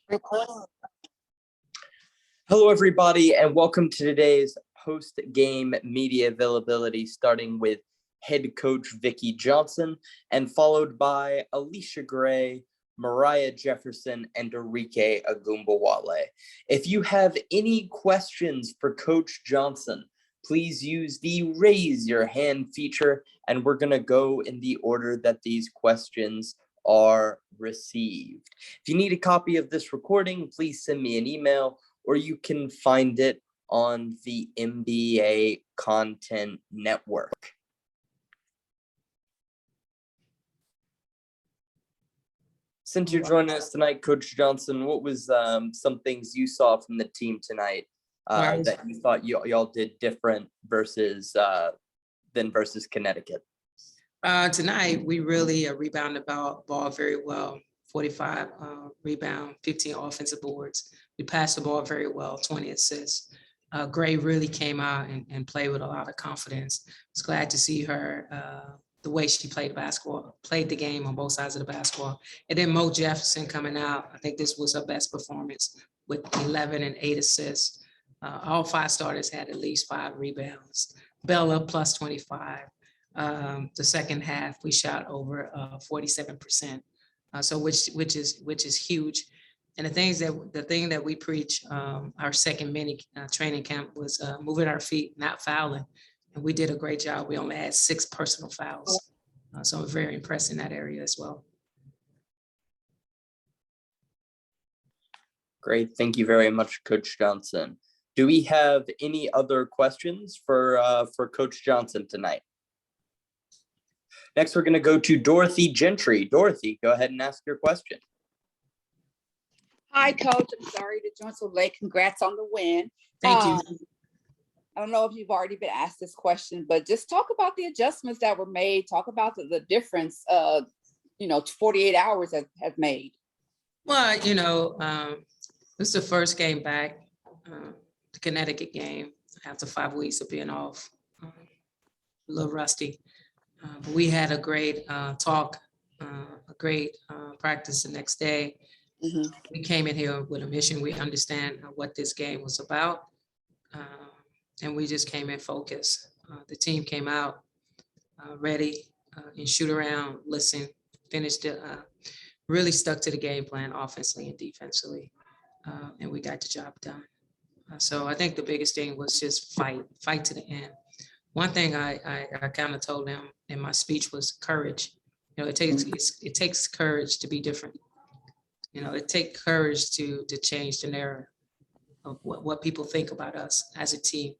Hello, everybody, and welcome to today's post-game media availability, starting with head coach Vicki Johnson and followed by Alicia Gray, Mariah Jefferson, and Enrique Agumbawale. If you have any questions for Coach Johnson, please use the raise your hand feature, and we're going to go in the order that these questions are received. If you need a copy of this recording, please send me an email, or you can find it on the MBA Content Network. Since you're joining us tonight, Coach Johnson, what was some things you saw from the team tonight that you thought y'all did different versus Connecticut? Tonight, we really rebounded the ball very well. 45 rebound, 15 offensive boards. We passed the ball very well, 20 assists. Gray really came out and played with a lot of confidence. I was glad to see her, the way she played the game on both sides of the basketball. And then Mo Jefferson coming out. I think this was her best performance with 11 and 8 assists. All 5 starters had at least 5 rebounds. Bella plus 25. The second half, we shot over 47%. So which is huge. And the thing that we preach our second mini training camp was moving our feet, not fouling. And we did a great job. We only had 6 personal fouls. So I'm very impressed in that area as well. Great. Thank you very much, Coach Johnson. Do we have any other questions for Coach Johnson tonight? Next, we're going to go to Dorothy Gentry. Dorothy, go ahead and ask your question. Hi, Coach. I'm sorry to join so late. Congrats on the win. Thank you. I don't know if you've already been asked this question, but just talk about the adjustments that were made. Talk about the difference, 48 hours have made. Well, this is the first game back, the Connecticut game, after 5 weeks of being off, a little rusty. But we had a great talk, a great practice the next day. Mm-hmm. We came in here with a mission. We understand what this game was about. And we just came in focused. The team came out ready and shoot around, listen, finished it, really stuck to the game plan offensively and defensively. And we got the job done. So I think the biggest thing was just fight to the end. One thing I kind of told them in my speech was courage. It takes courage to be different. It takes courage to change the narrative of what people think about us as a team,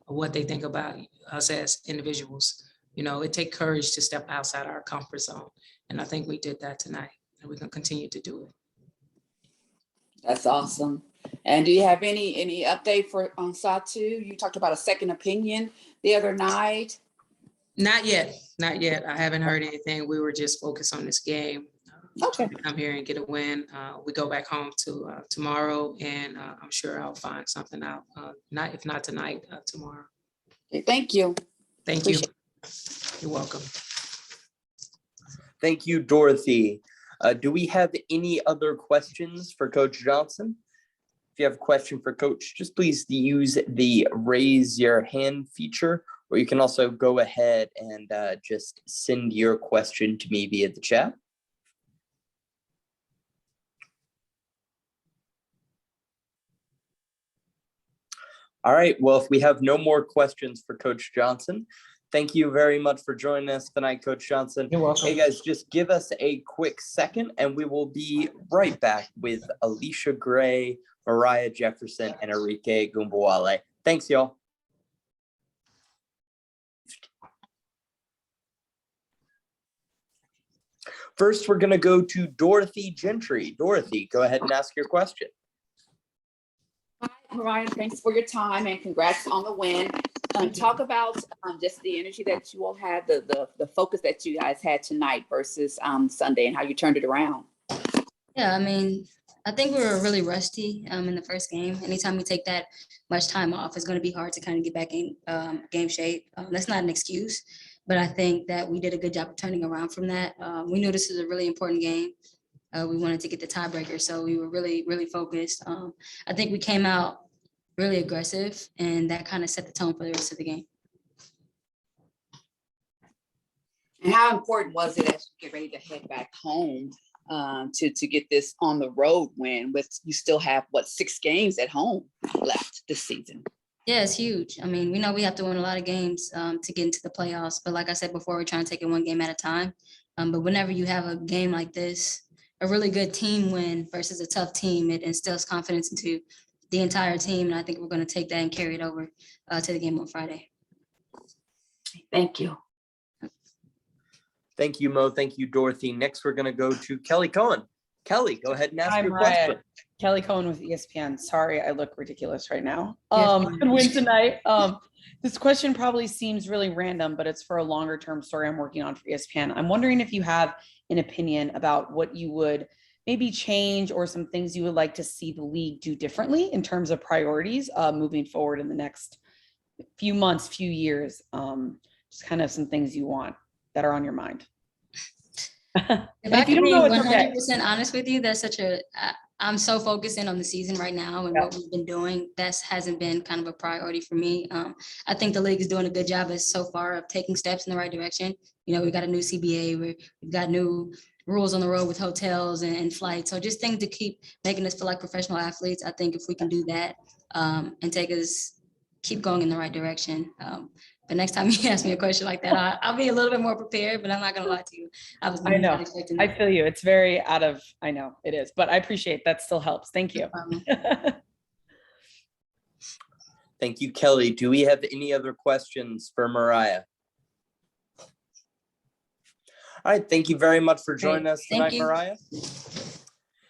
or what they think about us as individuals. It takes courage to step outside our comfort zone. And I think we did that tonight, and we're going to continue to do it. That's awesome. And do you have any update on Satu? You talked about a second opinion the other night. Not yet. I haven't heard anything. We were just focused on this game. Okay. Come here and get a win. We go back home to tomorrow, and I'm sure I'll find something out. If not tonight, tomorrow. Okay, thank you. Thank you. You're welcome. Thank you, Dorothy. Do we have any other questions for Coach Johnson? If you have a question for Coach, just please use the raise your hand feature, or you can also go ahead and just send your question to me via the chat. All right, well, if we have no more questions for Coach Johnson, thank you very much for joining us tonight, Coach Johnson. You're welcome. Hey, guys, just give us a quick second, and we will be right back with Alicia Gray, Mariah Jefferson, and Enrique Agumbawale. Thanks, y'all. First, we're going to go to Dorothy Gentry. Dorothy, go ahead and ask your question. Hi, Mariah. Thanks for your time and congrats on the win. Talk about just the energy that you all had, the focus that you guys had tonight versus Sunday, and how you turned it around. Yeah, I think we were really rusty in the first game. Anytime we take that much time off, it's going to be hard to kind of get back in game shape. That's not an excuse, but I think that we did a good job of turning around from that. We knew this is a really important game. We wanted to get the tiebreaker, so we were really, really focused. I think we came out really aggressive, and that kind of set the tone for the rest of the game. And how important was it as you get ready to head back home to get this on the road win? With you still have 6 games at home left this season? Yeah, it's huge. I mean, we know we have to win a lot of games to get into the playoffs. But like I said before, we're trying to take it one game at a time. But whenever you have a game like this, a really good team win versus a tough team, it instills confidence into the entire team. And I think we're going to take that and carry it over to the game on Friday. Thank you. Thank you, Mo. Thank you, Dorothy. Next, we're going to go to Kelly Cohen. Kelly, go ahead and ask Hi, your Mariah. question. Kelly Cohen with ESPN. Sorry, I look ridiculous right now. Yes. Good win tonight. This question probably seems really random, but it's for a longer term story I'm working on for ESPN. I'm wondering if you have an opinion about what you would maybe change or some things you would like to see the league do differently in terms of priorities moving forward in the next few months, few years. Just kind of some things you want that are on your mind. If I can be 100% honest with you, that's I'm so focused in on the season right now and what we've been doing. That hasn't been kind of a priority for me. I think the league is doing a good job so far of taking steps in the right direction. You know, we got a new CBA, we've got new rules on the road with hotels and flights. So just things to keep making us feel like professional athletes. I think if we can do that and keep going in the right direction. But next time you ask me a question like that, I'll be a little bit more prepared, but I'm not going to lie to you. I know. Not expecting that. I feel you. It's very I know it is, but I appreciate that still helps. Thank you. Thank you, Kelly. Do we have any other questions for Mariah? All right. Thank you very much for joining us tonight, Mariah.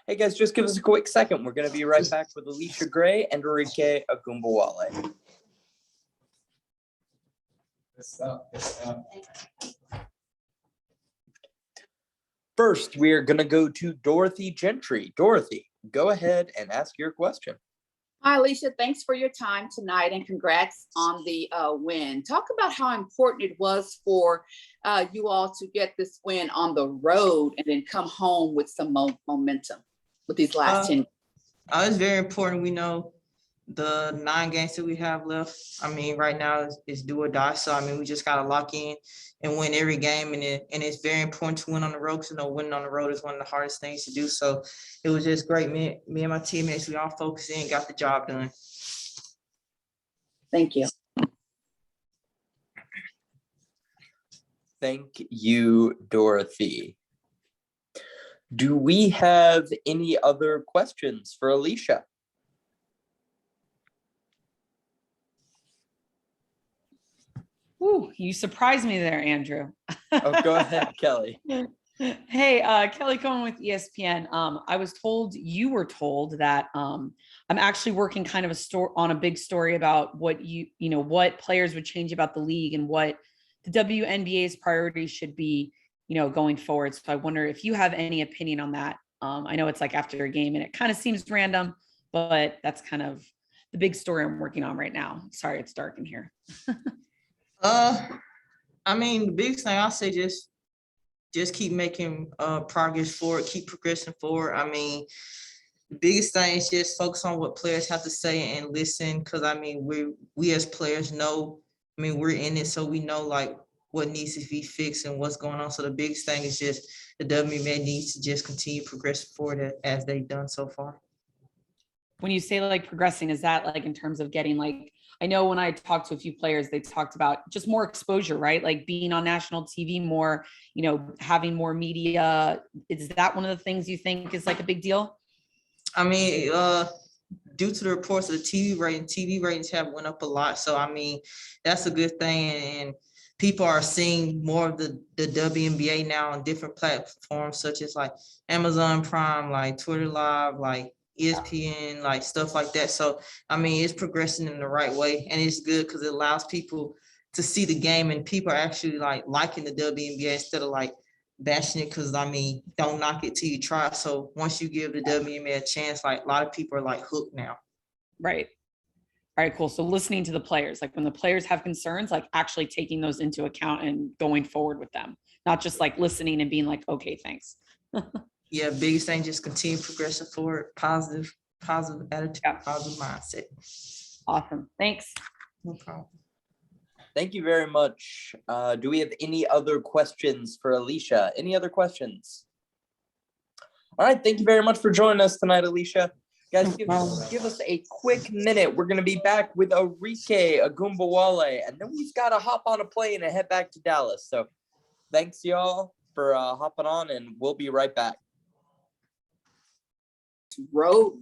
Hey, guys, just give us a quick second. We're going to be right back with Alicia Gray and Enrique Agumbawale. First, we are going to go to Dorothy Gentry. Dorothy, go ahead and ask your question. Hi, Alicia. Thanks for your time tonight and congrats on the win. Talk about how important it was for you all to get this win on the road and then come home with some momentum with these last 10. It's very important. We know the 9 games that we have left. I mean, right now is do or die. So, I mean, we just got to lock in and win every game. And it's very important to win on the road because, winning on the road is one of the hardest things to do. So it was just great. Me and my teammates, we all focused in, got the job done. Thank you. Thank you, Dorothy. Do we have any other questions for Alicia? Ooh, you surprised me there, Andrew. Oh, go ahead, Kelly. Hey, Kelly Cohen with ESPN. I was told you were told that I'm actually working kind of on a big story about what what players would change about the league and what the WNBA's priorities should be, going forward. So I wonder if you have any opinion on that. I know it's like after a game and it kind of seems random, but that's kind of the big story I'm working on right now. Sorry, it's dark in here. I mean, the biggest thing I'll say, just keep making progress forward, keep progressing forward. I mean, the biggest thing is just focus on what players have to say and listen. Cause I mean, we as players know, I mean, we're in it. So we know like what needs to be fixed and what's going on. So the biggest thing is just the WNBA needs to just continue progressing forward as they've done so far. When you say like progressing, is that like in terms of getting like, I know when I talked to a few players, they talked about just more exposure, right? Like being on national TV more, having more media. Is that one of the things you think is like a big deal? I mean, due to the reports of the TV ratings have went up a lot. So, I mean, that's a good thing. And people are seeing more of the WNBA now on different platforms, such as like Amazon Prime, like Twitter Live, like ESPN, like stuff like that. So, I mean, it's progressing in the right way and it's good because it allows people to see the game and people are actually like liking the WNBA instead of like bashing it. Cause I mean, don't knock it till you try. So once you give the WNBA a chance, like a lot of people are like hooked now. Right. All right, cool. So listening to the players, like when the players have concerns, like actually taking those into account and going forward with them, not just like listening and being like, okay, thanks. Yeah, biggest thing, just continue progressing forward, positive attitude, Yeah. positive mindset. Awesome. Thanks. No problem. Thank you very much. Do we have any other questions for Alicia? Any other questions? All right, thank you very much for joining us tonight, Alicia. Guys, give us a quick minute. We're going to be back with Arike Agumbawale, and then we've got to hop on a plane and head back to Dallas. So thanks, y'all, for hopping on, and we'll be right back. Road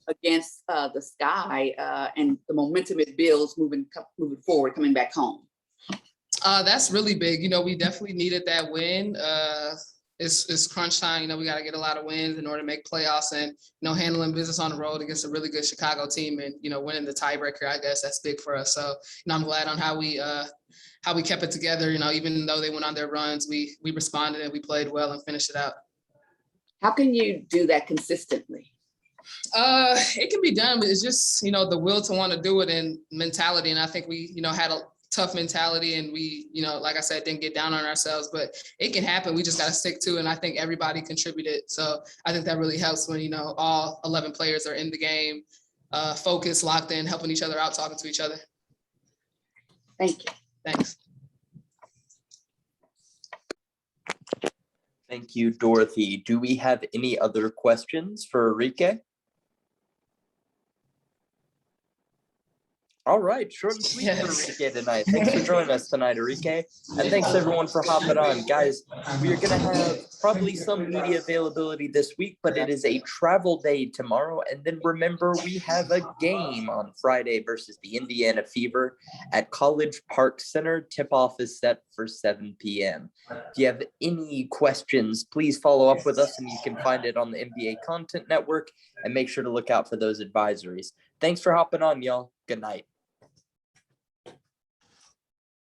against the Sky, and the momentum it builds moving forward, coming back home. That's really big. We definitely needed that win. It's crunch time. We got to get a lot of wins in order to make playoffs, and handling business on the road against a really good Chicago team, and winning the tiebreaker. I guess that's big for us. So I'm glad on how we kept it together. Even though they went on their runs, we responded and we played well and finished it out. How can you do that consistently? It can be done, but it's just the will to want to do it and mentality. And I think we had a tough mentality, and we like I said, didn't get down on ourselves, but it can happen. We just got to stick to it, and I think everybody contributed. So I think that really helps when all 11 players are in the game, focused, locked in, helping each other out, talking to each other. Thank you. Thanks. Thank you, Dorothy. Do we have any other questions for Arike? All right, short and sweet for Arike tonight. Thanks for joining us tonight, Arike. And thanks everyone for hopping on. Guys, we are going to have probably some media availability this week, but it is a travel day tomorrow. And then remember, we have a game on Friday versus the Indiana Fever at College Park Center. Tip-off is set for 7 p.m. If you have any questions, please follow up with us, and you can find it on the NBA Content Network, and make sure to look out for those advisories. Thanks for hopping on, y'all. Good night.